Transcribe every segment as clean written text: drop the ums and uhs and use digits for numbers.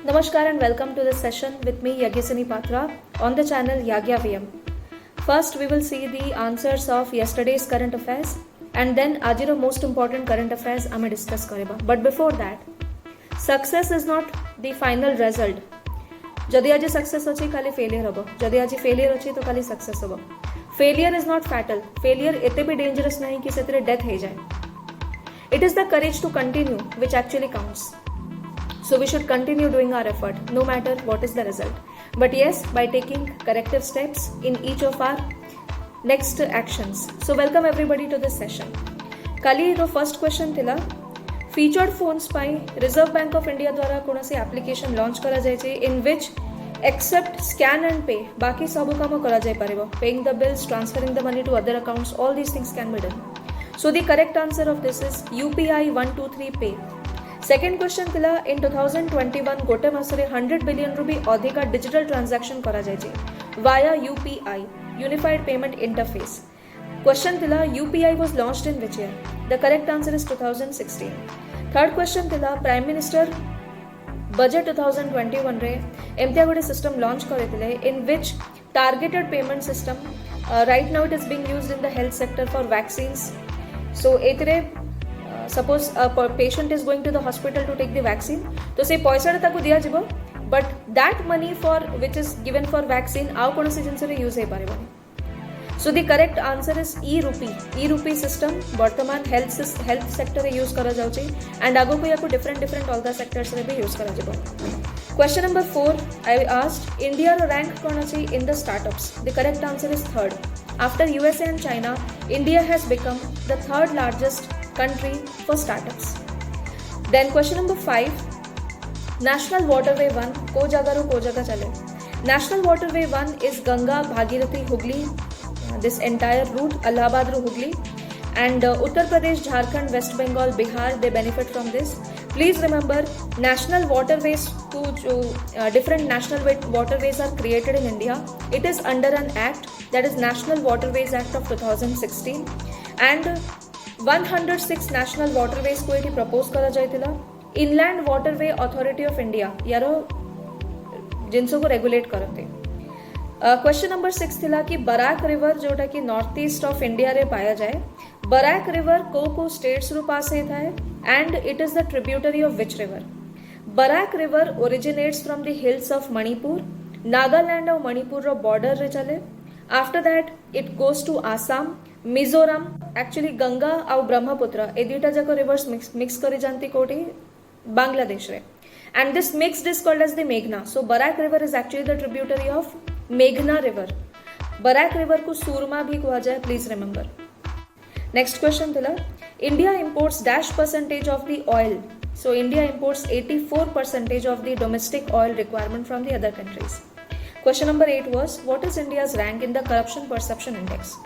Namaskar and welcome to this session with me Yagyasini Patra on the channel Yagya VM. First we will see the answers of yesterday's current affairs and then ajiro most important current affairs ame discuss kariba. But before that, success is not the final result. जदि आज success अच्छी खाली failure हम जदि आज failure अच्छी तो खाली सक्सेस हम failure is not fatal failure एते भी डेंजरस नहीं कि से डेथ हो जाए it is the courage to continue which actually counts so we should continue doing our effort no matter what is the result but yes by taking corrective steps in each of our next actions so welcome everybody to this session kali ro first question thila featured phones pai reserve bank of india द्वारा कोनसी application launch करा जाय छै in which except scan and pay बाकी सब काम करा जाय परबो paying the bills transferring the money to other accounts all these things can be done so the correct answer of this is upi 123 pay second question थिला इन 2021 गोटे मासरे 100 billion रुपी अधिका digital transaction करा जाय छै via UPI unified payment interface question थिला UPI was launched in which year the correct answer is 2016 third question थिला prime minister budget 2021 रे एमतिया गोटे सिस्टम लॉन्च करथिले in which targeted payment system right now it is being used in the health sector for vaccines so एतरे suppose a patient is going to the hospital to take the vaccine तो से पैसा ताको दिया जिवो but that money for which is given for vaccine आउ कोन से जिनसे यूज हे पारेबो so the correct answer is e-rupee system वर्तमान हेल्थ सेक्टर रे यूज करा जाउ छै and आगो को याको डिफरेंट अलगा सेक्टर्स रे भी यूज करा जिवो question number 4 I asked India रो रैंक कोन अछि in the startups the correct answer is third after USA and China India has become the third largest country for startups. Then question number 5 National Waterway 1 को जगह चले National Waterway 1 is Ganga Bhagirathi Hooghly this entire route Allahabad ro Hooghly and Uttar Pradesh Jharkhand West Bengal Bihar they benefit from this please remember national waterways to different national waterways are created in India it is under an act that is National Waterways Act of 2016 and 106 national waterways को एठी propose करा जायतिला inland waterway authority of India यारो जिनसो को regulate करते question number 6 थिला कि बराक रिवर जोटा कि नॉर्थ ईस्ट ऑफ इंडिया रे पाया जाए बराक रिवर को स्टेट्स रो पास हे थाए and it is the tributary of which river Barak river originates from the hills of Manipur Nagaland और मणिपुर रो बॉर्डर रे चले after that it goes to Assam Mizoram actually Ganga और ब्रह्मपुत्र ए दुईटा जाक रिवर्स मिक्स करी जानती कोटी बांग्लादेश रे and this mixed is called as the मेघना सो Barack river is actually the tributary of मेघना रिवर बराक रिवर को सूरमा भी कहा जाए प्लीज रिमेंबर नेक्स्ट क्वेश्चन थिला India imports dash percentage of the oil so India imports 84% of the domestic oil requirement from the other countries question number 8 was what is India's rank in the corruption perception index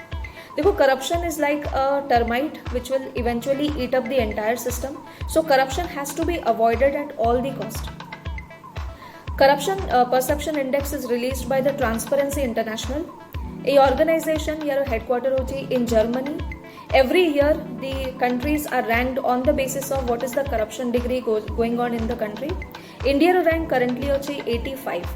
देखो corruption is like a termite which will eventually eat up the entire system so corruption has to be avoided at all the cost corruption perception index is released by the Transparency International a organisation यार headquarter होची in Germany every year the countries are ranked on the basis of what is the corruption degree going on in the country India ro rank currently hochi 85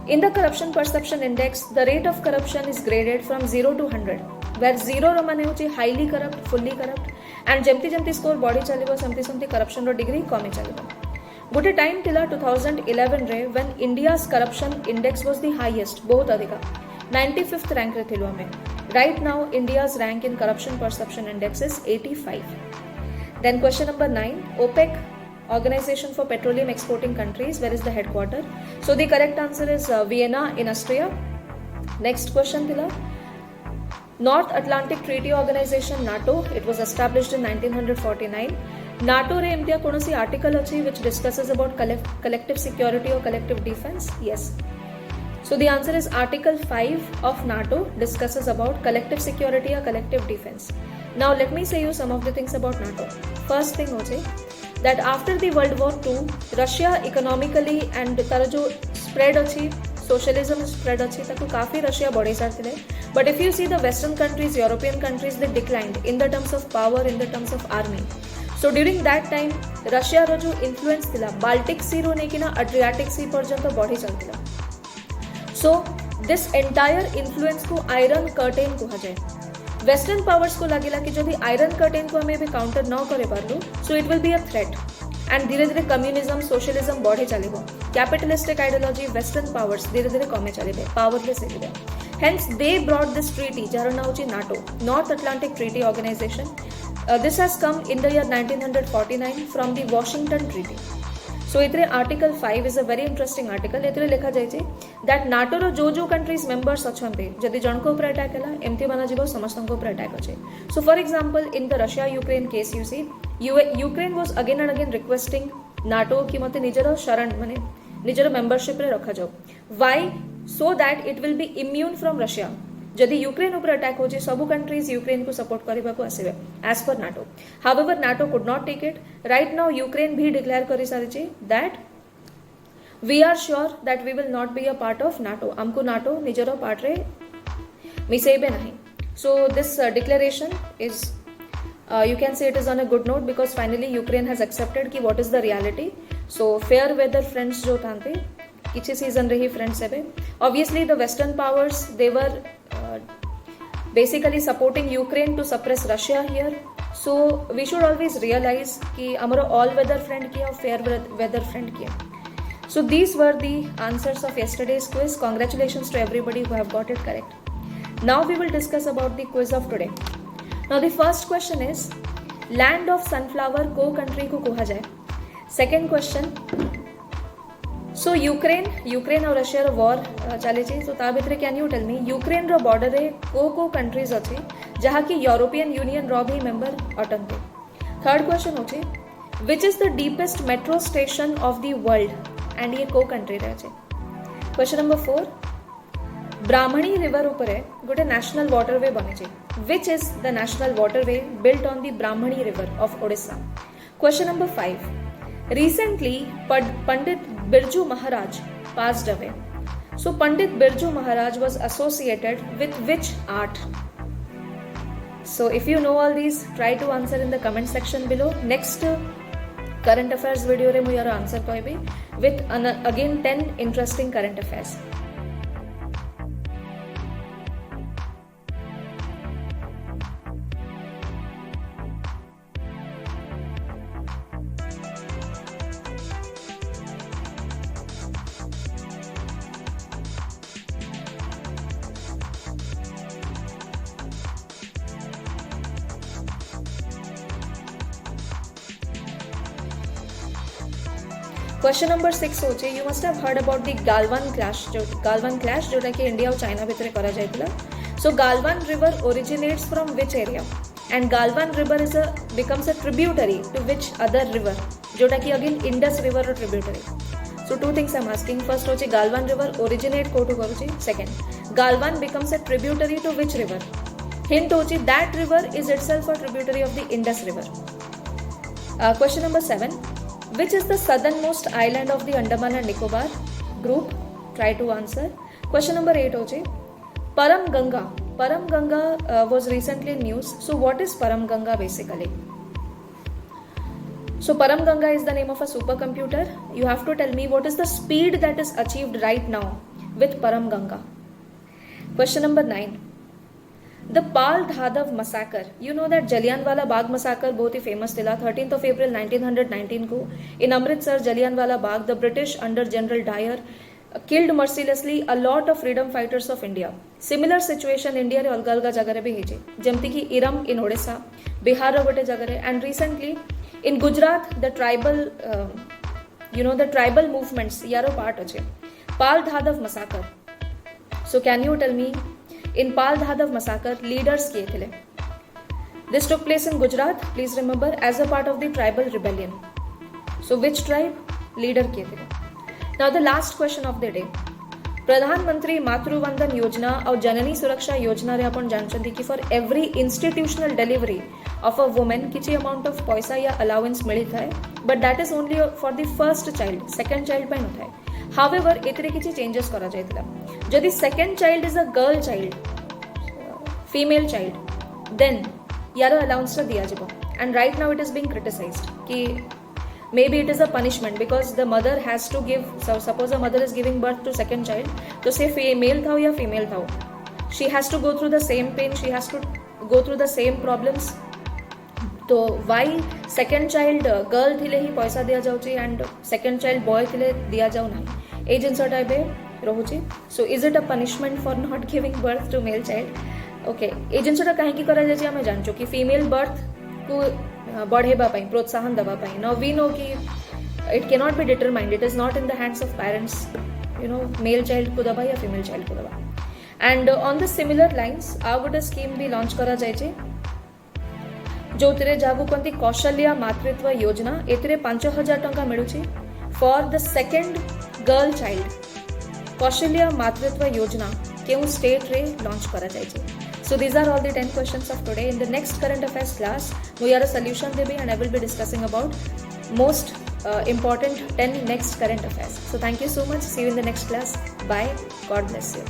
in the corruption perception index the rate of corruption is graded from 0 to 100 where 0 रो माने होची highly corrupt fully corrupt and जेमती score बढ़ी चलिबो सेमती corruption रो degree कमी चलिबो गोटे time थिला 2011 रे when India's corruption index was the highest बहुत अधिका 95th रैंक रे थिलो हमें right now India's rank in corruption perception index is 85 then question number 9 OPEC Organization for Petroleum Exporting Countries where is the headquarter so the correct answer is Vienna in Austria next question thila North Atlantic Treaty Organization NATO it was established in 1949 NATO re emtiya konosi article achi which discusses about collective security or collective defense yes so the answer is article 5 of NATO discusses about collective security or collective defense now let me say you some of the things about NATO first thing hoche that after the World War II, Russia economically and तार जो spread अच्छी socialism spread अच्छी ताको काफी Russia बढ़े सारथिले but if you see the Western countries, European countries they declined in the terms of power, in the terms of army so during that time Russia रो जो influence थिला Baltic सी रो नेकिना अड्रियाटिक सी पर्यंत बढ़ी चलता. सो दिस एंटायर इन्फ्लुएंस को iron curtain कहा जाए. Western powers को लगेगा कि जब आयरन कर्टेन को हमें भी काउंटर न करे पारलु so it will be a threat and धीरे धीरे कम्युनिज्म सोशलिज्म बढ़े चलो. कैपिटलिस्टिक आइडियोलॉजी वेस्टर्न पावर्स धीरे धीरे कमे चलिए पावरलेस हो. Hence they brought this treaty jar ना होची NATO North Atlantic Treaty Organization. This has come in the year 1949 from the Washington Treaty. So इतरे Article 5 is a very interesting article. इतरे लिखा जाए चे that NATO रो जो countries members अच्छांते जदि जन को ऊपर अटैक कला एमती बना जीवो समस्तों को ऊपर अटैक होचे. So for example in the Russia Ukraine case you see Ukraine was again and again requesting NATO कि मते निजरो शरण माने निजरो मेंबरशिप रे रखा जाओ. Why? So that it will be immune from Russia. जदि यूक्रेन ऊपर अटैक हो सब कंट्रीज यूक्रेन को सपोर्ट करने को आसवे as per NATO. However NATO could not take it. Right now Ukraine भी डिक्लेयर कर सारी that we are sure that we will not be a part of NATO. आमको नाटो निजर पार्ट रे मिसेबे नहीं. So this declaration is you can say it is on a good note because finally Ukraine has accepted कि what is the reality. So fair weather friends जो थांते किसी season रही friends है. Obviously the Western powers they were basically supporting Ukraine to suppress Russia here. So we should always realize कि हमारा all weather friend किया और fair weather friend किया. So these were the answers of yesterday's quiz. Congratulations to everybody who have got it correct. Now we will discuss about the quiz of today. Now the first question is land of sunflower को country को कहा जाए. Second question, so Ukraine और Russia रो war चले छी. so ता भितर can you tell me Ukraine रो बॉर्डर रे को कंट्रीज अच्छे जहाँ की यूरोपियन यूनियन रो भी मेंबर अटंते. थर्ड क्वेश्चन होचे which is the deepest metro station of the world and ये को कंट्री रे अच्छे. क्वेश्चन नंबर 4 ब्राह्मणी रिवर ऊपर गोटे नेशनल वाटरवे बने छे. Which is the national waterway built on the Brahmani river of Odisha? Question number 5. Recently, Pandit Birju Maharaj passed away. So, Pandit Birju Maharaj was associated with which art? So, if you know all these, try to answer in the comment section below. Next current affairs video re mu yara answer koibi with again 10 interesting current affairs. Question number 6 होचे you must have heard about the Galwan clash जोटा कि India और China भितर करा जायतिला. So Galwan river originates from which area and Galwan river is becomes a tributary to which other river जोटा कि again Indus river रो tributary. So two things I am asking. First होचे गालवान रिवर ओरिजिनेट कोठू करूची. Second Galwan becomes a tributary to which river. Hint होची that river is itself a tributary of the Indus river. Question number 7 which is the southernmost island of the Andaman and Nicobar group? Try to answer. Question number 8 hoche Param Ganga was recently in news. So what is Param Ganga basically? So Param Ganga is the name of a supercomputer. You have to tell me what is the speed that is achieved right now with Param Ganga. Question number 9 The Pal Dhadav massacre. You know that Jallianwala Bagh massacre बहुत ही famous थिला. 13th of April 1919 को in Amritsar Jallianwala Bagh the British under General Dyer killed mercilessly a lot of freedom fighters of India. Similar situation India रे अलग अलग जगह रे भी हेजे जेमती कि इरम in Odisha, बिहार रो गोटे जगह रे and recently in Gujarat the tribal movements यारो part अच्छे. Pal Dhadav massacre. So can you tell me in Pal Dhadav massacre leaders किए थे. This took place in Gujarat, please remember, as a part of the tribal rebellion. So which tribe? Leader किए थे. Now the last question of the day. प्रधानमंत्री मातृवंदन योजना और जननी सुरक्षा योजना रे अपन जानछंती कि for every institutional delivery of a women किछि अमाउंट ऑफ पैसा या अलाउंस मिली थाए but that is only for the first child. Second child पे न थाए. हाउएवर एतरे किछि चेंजेस करा जायतिला. जदि second child is a girl child female child then यार अलाउंस दिया जब and right now it is being criticized ki maybe it is a punishment because the mother has to give, so suppose a mother is giving birth to second child, तो say male था या female था, she has to go through the same pain, she has to go through the same problems. तो why second child girl थिले ही पैसा दिया जाउची and second child boy थिले दिया जाउ नाही, ए जिनसटा एबे रहुची. So is it a punishment for not giving birth to male child? Okay, ए जिनसटा काहेकि करा जायछि आमे जानचो कि female birth को बढ़ेबा पाई, प्रोत्साहन देबा पाई. Now we know कि it cannot be determined, it is not in the hands of parents, you know, male child को दबा या female child को दबा. And on the similar lines आ गोटे स्कीम भी लॉन्च करा जायछि जो तिरे जागु कोंती कौशल्या मातृत्व योजना, एतिरे 5000 टंका मिलुछि for the second girl child. Kaushalya Matritva Yojana केउ स्टेट रे लॉन्च करा जायछि. So these are all the 10 questions of today. In the next current affairs class, we are a solution debi and I will be discussing about most important 10 next current affairs. So thank you so much. See you in the next class. Bye. God bless you.